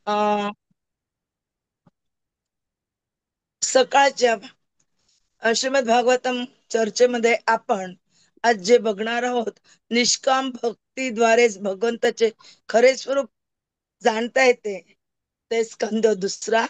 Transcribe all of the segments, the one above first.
अं, सकाळच्या श्रीमद भागवतम चर्चेमध्ये आपण आज जे बघणार आहोत, निष्काम भक्तीद्वारेच भगवंताचे खरे स्वरूप जाणता येते, ते स्कंद दुसरा,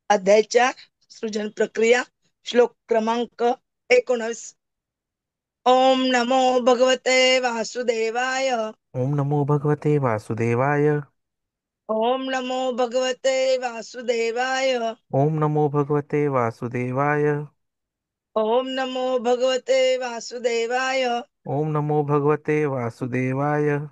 अध्याय 4, सृजन प्रक्रिया, श्लोक क्रमांक 19. ओम नमो भगवते वासुदेवाय. ओम नमो भगवते वासुदेवाय. ओम नमो भगवते वासुदेवाय. ओम नमो भगवते वासुदेवाय. ओम नमो भगवते वासुदेवाय. ओम नमो भगवते वासुदेवाय.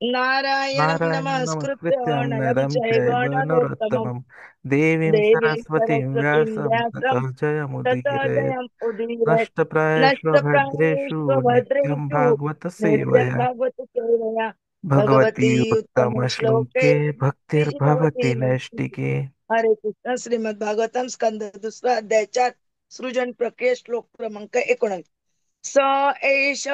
नारायणं नारायणं नमस्कृत्य नमस्कृत्यं नरं नरं चैव चैव नरोत्तमं नरोत्तमं देवीं देवीं सरस्वतीं सरस्वतीं व्यासं व्यासं ततः ततः जयमुदीरयेत्। जयम् उदीरयेत्। नष्टप्रायेषु भद्रेषु नष्टप्रायेषु नित्यं भद्रेषु नित्यं भागवतसेवया भागवतसेवया भगवती भगवती उत्तमश्लोके उत्तमश्लोके भवति भक्तिर्भवति नैष्ठिके। नैष्टिके। हरे कृष्ण. श्रीमद भागवतम स्कंद दुसरा, अध्याय 4, सृजन प्रक्रिया, श्लोक क्रमांक 19. स एष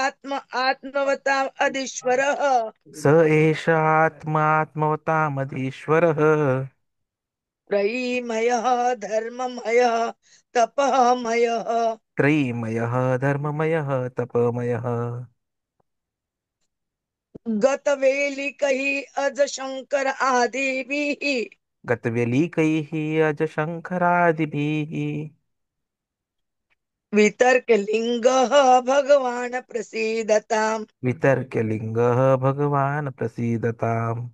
आत्म आत्मवताम् अधीश्वरः स एष आत्मात्मवतामधीश्वरः। त्रयीमयः धर्ममयः तपःमयः त्रयीमयः धर्ममयः तपमयः। गतवेलिकैः अज शंकर आदिभिः गतव्यलीकैः अजशङ्खरादिभिः वितर्कलिङ्गः भगवान् प्रसीदताम्. वितर्क्यलिङ्गः भगवान् प्रसीदताम्।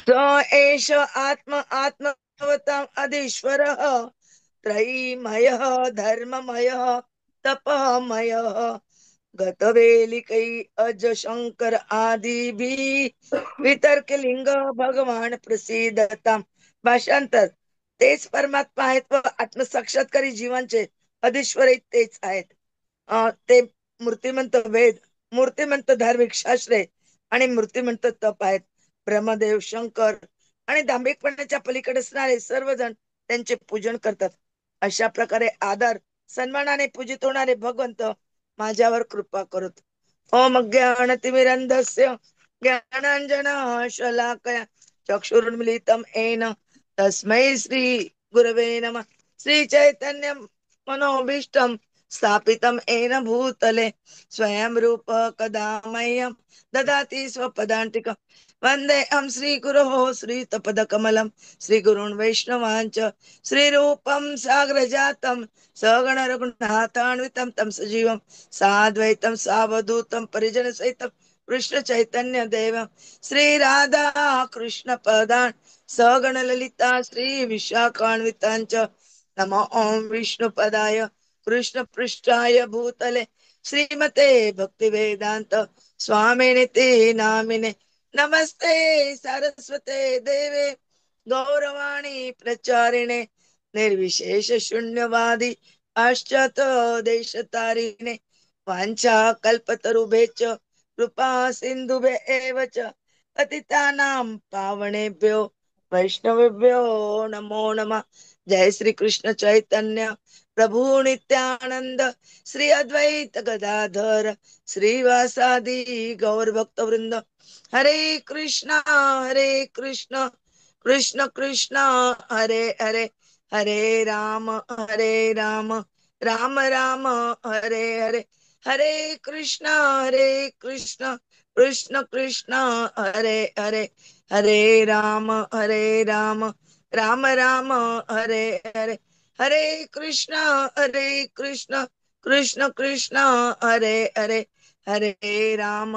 स एष आत्म आत्मवताम् अधीश्वरः त्रयीमयः धर्ममयः तपःमयः गतवेलिकै अज शंकर आदिभिः वितर्कलिंग भगवान प्रसिद्धताम. भाषांतर. तेच परमात्मा आहेत व आत्मसाक्षात्कारी जीवांचे अधीश्वर तेच आहेत. ते मूर्तिमंत वेद, मूर्तिमंत धार्मिक शास्त्रे आणि मूर्तिमंत तप आहेत. ब्रह्मदेव, शंकर आणि दांभिकपणाच्या पलीकडे असणारे सर्वजण त्यांचे पूजन करतात. अशा प्रकारे आदर सन्मानाने पूजित होणारे भगवंत माझ्यावर कृपा करत. ओम ज्ञानतिमिरन्धस्य ज्ञानांजन शलाकया चक्षुरुन्मीलितं येन तस्मै श्री गुरवे नमः. श्री चैतन्य मनोभीष्टं स्थापितं येन भूतले स्वयं रूप कदा मह्यं ददाति स्वपदान्तिकं. वन्देऽहं श्रीगुरोः श्रीतपदकमलं श्रीगुरून् वैष्णवांच श्रीरूपं साग्रजातं सगण रघुनाथान्वितं तं सजीवं साद्वैतं सावधूतं परिजन सहितं कृष्ण चैतन्य देव श्री राधा कृष्ण पदान् सगण ललिता श्री विशाखान्वितांच. नमो ओम विष्णुपदाय कृष्ण पृष्ठाय भूतले श्रीमते भक्ति वेदांत स्वामिनिति नामिने. नमस्ते सरस्वते देवे गौरवाणी प्रचारिणे निर्विशेष शून्यवादी पाश्चात देश तारिणे वांछा कल्पतरुभेच कृपा सिंधुभे एव च पतितानां पावनेभ्यो वैष्णवेभ्यो नमो नमः. जय श्री कृष्ण चैतन्य प्रभु नित्यानंद श्री अद्वैत गदाधर श्रीवासादि गौर भक्त वृंद. हरे कृष्णा कृष्ण कृष्ण हरे हरे, हरे राम राम राम हरे हरे, हरे कृष्ण कृष्ण कृष्ण हरे हरे, हरे राम राम राम हरे हरे, हरे कृष्ण कृष्ण कृष्ण कृष्ण हरे हरे, हरे राम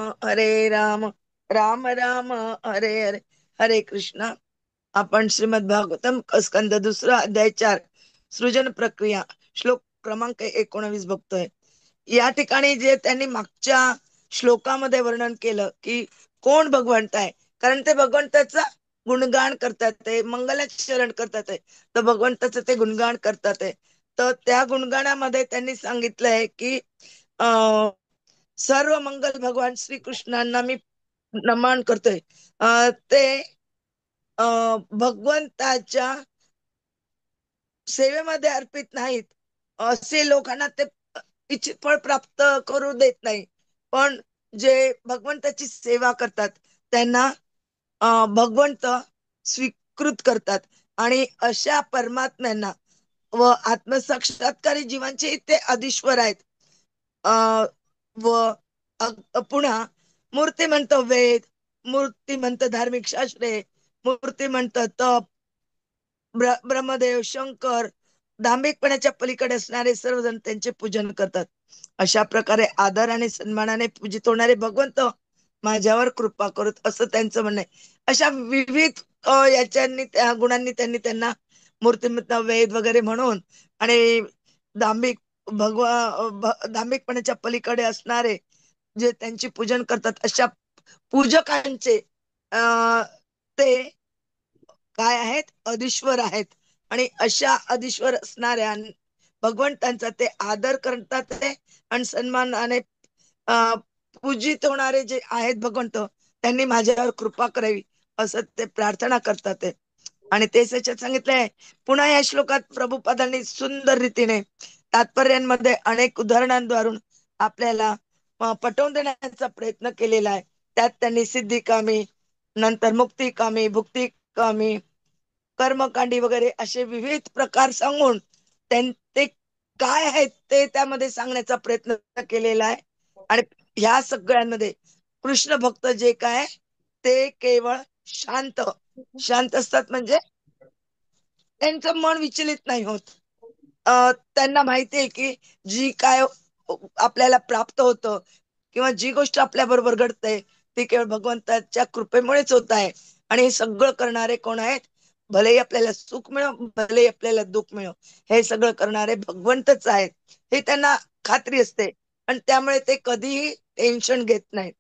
राम राम हरे हरे, हरे कृष्ण. आपण श्रीमद भागवतम स्कंद दुसरा, अध्याय 4, सृजन प्रक्रिया, श्लोक क्रमांक 19 बघतोय. या ठिकाणी जे त्यांनी मागच्या श्लोकामध्ये वर्णन केलं की कोण भगवंत आहे, कारण ते भगवंताचा गुणगान करतात, ते मंगलाचरण करतात, तर भगवंताचं ते गुणगान करतात. तर त्या गुणगानामध्ये त्यांनी सांगितलंय की सर्व मंगल भगवान श्रीकृष्णांना मी नमन करतोय. ते भगवंताच्या सेवेमध्ये अर्पित नाहीत, असे लोकांना ते इच्छित फळ प्राप्त करू देत नाही. पण जे भगवंताची सेवा करतात त्यांना भगवंत स्वीकृत करतात आणि अशा परमात्म्यांना व आत्मसाक्षात्कारी जीवांचे ते अधीश्वर आहेत. अ, व पुन्हा मूर्तिमंत वेद, मूर्तिमंत धार्मिक शास्त्रे, मूर्तिमंत तप, ब्रह्मदेव, शंकर, दांभिकपणाच्या पलीकडे असणारे सर्वजण त्यांचे पूजन करतात. अशा प्रकारे आदर आणि सन्मानाने पूजित होणारे भगवंत माझ्यावर कृपा करत, असं त्यांचं म्हणणं आहे. अशा विविध याच्यांनी त्या गुणांनी त्यांनी त्यांना मूर्तिमत्ता वेद वगैरे म्हणून आणि दांभिक दांभिकपणाच्या पलीकडे असणारे जे त्यांची पूजन करतात, अशा पूजकांचे अ, ते काय आहेत, अधीश्वर आहेत. आणि अशा अधीश्वर असणाऱ्या भगवंतांचा ते आदर करतात ते आणि सन्मानाने अ, पूजित होणारे जे आहेत भगवंत, त्यांनी माझ्यावर कृपा करावी असं ते प्रार्थना करतात ते. आणि तेच याच्यात सांगितलंय. पुन्हा या श्लोकात प्रभुपादांनी सुंदर रीतीने तात्पर्यांमध्ये अनेक उदाहरणांद्वारून आपल्याला पटवून देण्याचा प्रयत्न केलेला आहे. त्यात त्यांनी सिद्धिकामी, नंतर मुक्तिकामी, भुक्तिकामी, कर्मकांडी वगैरे असे विविध प्रकार सांगून ते काय आहेत ते त्यामध्ये सांगण्याचा प्रयत्न केलेला आहे. आणि ह्या सगळ्यांमध्ये कृष्ण भक्त जे काय ते केवळ शांत शांत असतात, म्हणजे त्यांचं मन विचलित नाही होत. त्यांना माहिती आहे की जी काय आपल्याला प्राप्त होतं किंवा जी गोष्ट आपल्या बरोबर घडते ती केवळ भगवंताच्या कृपेमुळेच होत आहे. आणि हे सगळं करणारे कोण आहेत? भलेही आपल्याला सुख मिळो, भलेही आपल्याला दुःख मिळो, हे सगळं करणारे भगवंतच आहेत, हे त्यांना खात्री असते. आणि त्यामुळे ते कधीही टेन्शन घेत नाहीत.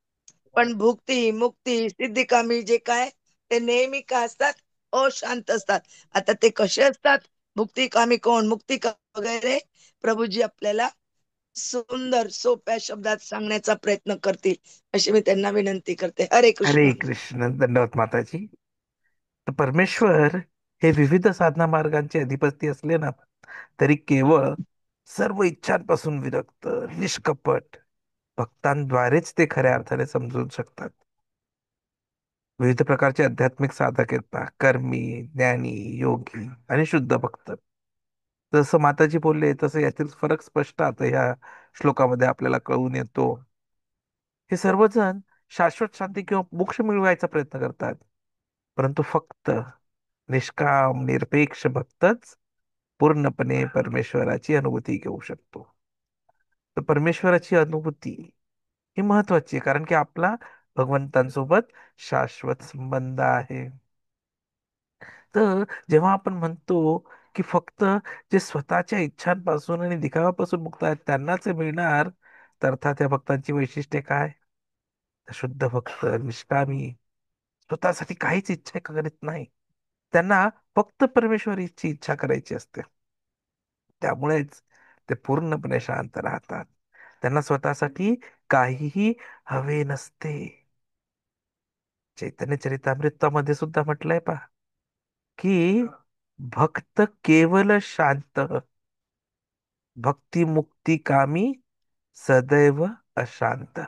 पण भुक्ती, मुक्ती, सिद्धिकामी जे काय ते नेहमी काय असतात? अशांत असतात. आता ते कसे असतात? भुक्तिकामी कोण, वगैरे प्रभूजी आपल्याला सुंदर सोप्या शब्दात सांगण्याचा प्रयत्न करतील, अशी मी त्यांना विनंती करते. हरे हरे कृष्ण. कृष्ण. दंडवत माताजी. तर परमेश्वर हे विविध साधना मार्गांचे अधिपती असले ना, तरी केवळ सर्व इच्छांपासून विरक्त, निष्कपट भक्तांद्वारेच ते खऱ्या अर्थाने समजू शकतात. विविध प्रकारचे आध्यात्मिक साधक येतात, कर्मी, ज्ञानी, योगी आणि शुद्ध भक्त. जसं माताजी बोलले तसं यातील फरक स्पष्ट आता ह्या श्लोकामध्ये आपल्याला कळून येतो. हे सर्वजण शाश्वत शांती किंवा मोक्ष मिळवायचा प्रयत्न करतात, परंतु फक्त निष्काम निरपेक्ष भक्तच पूर्णपणे परमेश्वराची अनुभूती घेऊ शकतो. तर परमेश्वराची अनुभूती ही महत्वाची आहे, कारण की आपला भगवंतांसोबत शाश्वत संबंध आहे. तर जेव्हा आपण म्हणतो की फक्त जे स्वतःच्या इच्छांपासून आणि दिखाव्यापासून मुक्त आहेत त्यांनाच हे मिळणार, तर अर्थात या भक्तांची वैशिष्ट्ये काय? शुद्ध भक्त, निष्कामी, स्वतःसाठी काहीच इच्छा करीत नाही. त्यांना फक्त परमेश्वरीची इच्छा करायची असते. त्यामुळेच ते पूर्णपणे शांत राहतात. त्यांना स्वतःसाठी काहीही हवे नसते. चैतन्य चरितामृतामध्ये सुद्धा म्हटलंय पहा की भक्त केवल शांत, भक्ती मुक्ती कामी, सदैव अशांत.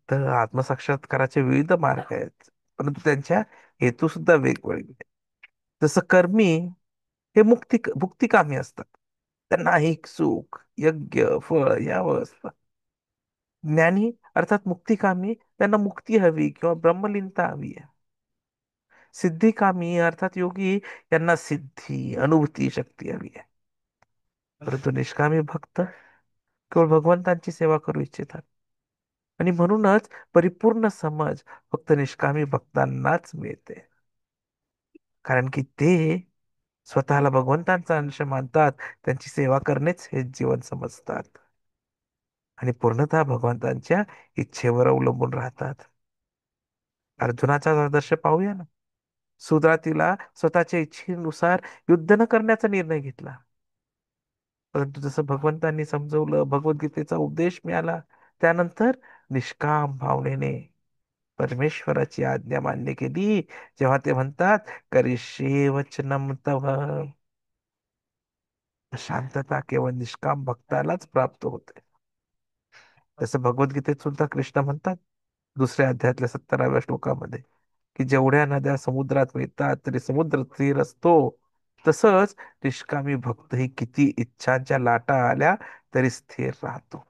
तर आत्मसाक्षात्काराचे विविध मार्ग आहेत, परंतु त्यांच्या हेतू सुद्धा वेगवेगळे आहेत. जसं कर्मी हे मुक्तिकामी असतात. त्यांना ऐहिक सुख, यज्ञ, फळ यावं असतं. ज्ञानी अर्थात मुक्तिकामी, त्यांना मुक्ती हवी किंवा ब्रह्मलीनता हवी आहे. सिद्धिकामी अर्थात योगी, यांना सिद्धी, अनुभूती, शक्ती हवी आहे. परंतु निष्कामी भक्त केवळ भगवंतांची सेवा करू इच्छितात. आणि म्हणूनच परिपूर्ण समज फक्त निष्कामी भक्तांनाच मिळते, कारण की ते स्वतःला भगवंतांचा अंश मानतात, त्यांची सेवा करणेच हे जीवन समजतात आणि पूर्णतः भगवंतांच्या इच्छेवर अवलंबून राहतात. अर्जुनाचा आदर्श पाहूया ना. सुदातीला स्वतःच्या इच्छेनुसार युद्ध न करण्याचा निर्णय घेतला, परंतु जसं भगवंतांनी समजवलं, भगवद्गीतेचा उपदेश मिळाला, त्यानंतर निष्काम भावनेने परमेश्वराची आज्ञा मान्य केली. जेव्हा ते म्हणतात करिष्ये वचनम तव, शांतता केवळ निष्काम भक्तालाच प्राप्त होते. जसं भगवद्गीतेत सुद्धा कृष्ण म्हणतात दुसऱ्या अध्यायातल्या 17व्या श्लोकामध्ये की जेवढ्या नद्या समुद्रात मिळतात तरी समुद्र स्थिर असतो, तसंच निष्कामी भक्तही किती इच्छांच्या लाटा आल्या तरी स्थिर राहतो.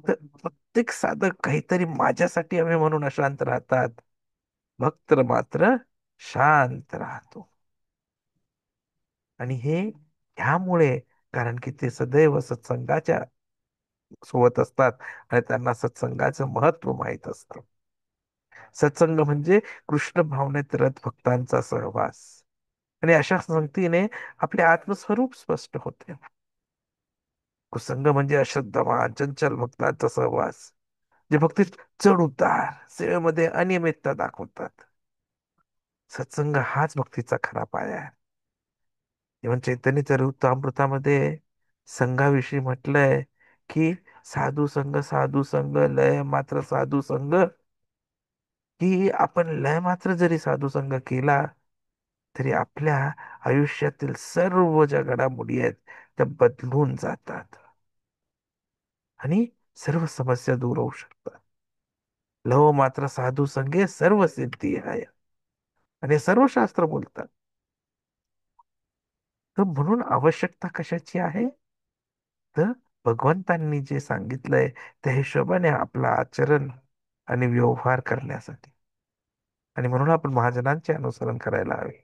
तर प्रत्येक साधक काहीतरी माझ्यासाठी हवे म्हणून अशांत राहतात. भक्त मात्र शांत राहतो. आणि हे ह्यामुळे, कारण की ते सदैव सत्संगाच्या सोबत असतात आणि त्यांना सत्संगाचं महत्व माहीत असतं. सत्संग म्हणजे कृष्ण भावनेत रत भक्तांचा सहवास. आणि अशा संगतीने आपले आत्मस्वरूप स्पष्ट होते. कुसंग म्हणजे अश्रद्धावान चंचल भक्तांचा सहवास, जे भक्तीत चढ उतार, सेवेमध्ये अनियमितता दाखवतात. सत्संग हाच भक्तीचा खरा पाया आहे. जेव्हा चैतन्य चरितामृतामध्ये संघाविषयी म्हटलंय की साधू संघ, साधू संघ, लय मात्र साधू संघ, की आपण लय मात्र जरी साधू संघ केला तरी आपल्या आयुष्यातील सर्व ज्या घडामोडी आहेत त्या बदलून जातात आणि सर्व समस्या दूर होऊ शकतात. लव मात्र साधू संघे सर्व सिद्धी आहे आणि सर्व शास्त्र बोलतात. तर म्हणून आवश्यकता कशाची आहे? तर भगवंतांनी जे सांगितलंय त्या हिशोबाने आपलं आचरण आणि व्यवहार करण्यासाठी. आणि म्हणून आपण महाजनांचे अनुसरण करायला हवे.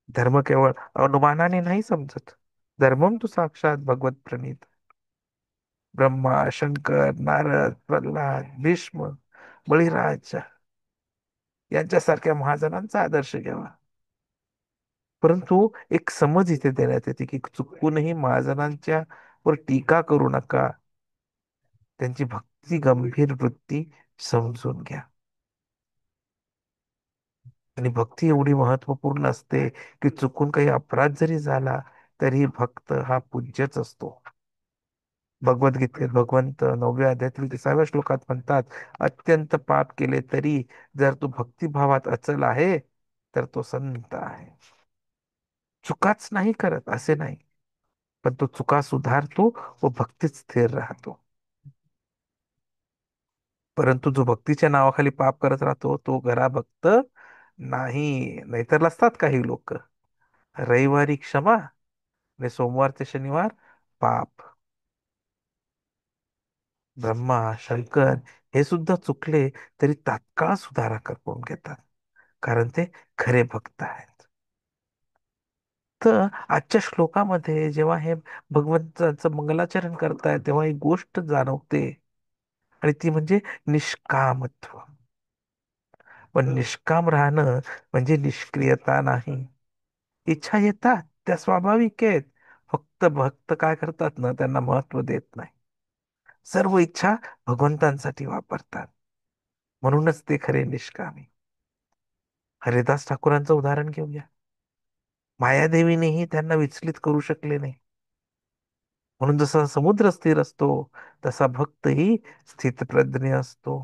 धर्म केवळ अनुमानाने नाही समजत. धर्मम तू साक्षात भगवत प्रणीत. ब्रह्मा, शंकर, नारद, प्रल्हाद, भीष्म, बळीराज यांच्यासारख्या महाजनांचा आदर्श घ्यावा. परंतु एक समज इथे देण्यात येते की चुकूनही महाजनांच्या वर टीका करू नका. त्यांची भक्ती गंभीर वृत्ती समजून घ्या. आणि भक्ती एवढी महत्वपूर्ण असते की चुकून काही अपराध जरी झाला तरी भक्त हा पूज्यच असतो. भगवद्गीतेत भगवंत 9व्या अध्यायातील 30व्या श्लोकात म्हणतात, अत्यंत पाप केले तरी जर तू भक्तिभावात अचल आहे तर तो संत आहे. चुकाच नाही करत असे नाही, पण तो चुका सुधारतो व भक्तीत स्थिर राहतो. परंतु जो भक्तीच्या नावाखाली पाप करत राहतो तो खरा भक्त नाही. नाहीतर असतात काही लोक, रविवारी क्षमा आणि सोमवार ते शनिवार पाप. ब्रह्मा, शंकर हे सुद्धा चुकले तरी तात्काळ सुधारा करून घेतात, कारण ते खरे भक्त आहेत. तर आजच्या श्लोकामध्ये जेव्हा हे भगवंताचं मंगलाचरण करतायत तेव्हा एक गोष्ट जाणवते आणि ती म्हणजे निष्कामत्व. पण निष्काम राहणं म्हणजे निष्क्रियता नाही. इच्छा येतात त्या स्वाभाविक आहेत. फक्त भक्त काय करतात ना, त्यांना महत्व देत नाही. सर्व इच्छा भगवंतांसाठी वापरतात. म्हणूनच ते खरे निष्कामी. हरिदास ठाकूरांचं उदाहरण घेऊया. मायादेवीनेही त्यांना विचलित करू शकले नाही. म्हणून जसा समुद्र स्थिर असतो तसा भक्तही स्थितप्रज्ञ असतो.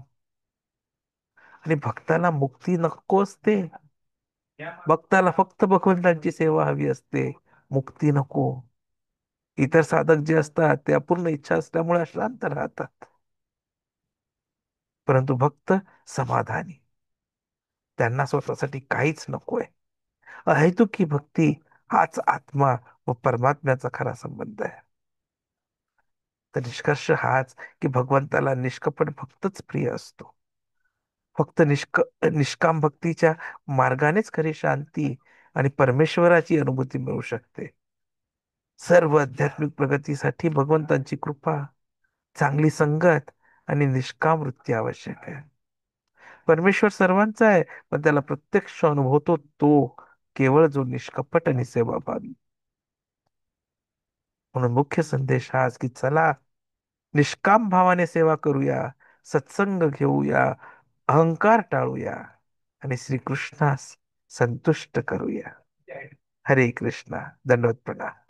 आणि भक्ताला मुक्ती नको असते. भक्ताला फक्त भगवंतांची सेवा हवी असते, मुक्ती नको. इतर साधक जे असतात ते अपूर्ण इच्छा असल्यामुळे अशांत राहतात. परंतु भक्त समाधानी, त्यांना स्वतःसाठी काहीच नकोय. अहेतुकी भक्ती हाच आत्मा व परमात्म्याचा खरा संबंध आहे. तर निष्कर्ष हाच की भगवंताला निष्कपट भक्तच प्रिय असतो. फक्त निष्काम भक्तीच्या मार्गानेच खरी शांती आणि परमेश्वराची अनुभूती मिळू शकते. सर्व आध्यात्मिक प्रगतीसाठी भगवंतांची कृपा, चांगली संगत आणि निष्काम वृत्ती आवश्यक आहे. परमेश्वर सर्वांचा आहे, पण त्याला प्रत्यक्ष अनुभवतो तो केवळ जो निष्कपट आणि सेवाभावी. म्हणून मुख्य संदेश हाच की चला निष्काम भावाने सेवा करूया, सत्संग घेऊया, अहंकार टाळूया आणि श्रीकृष्णास संतुष्ट करूया. हरे कृष्णा. दंडवत प्रणाम.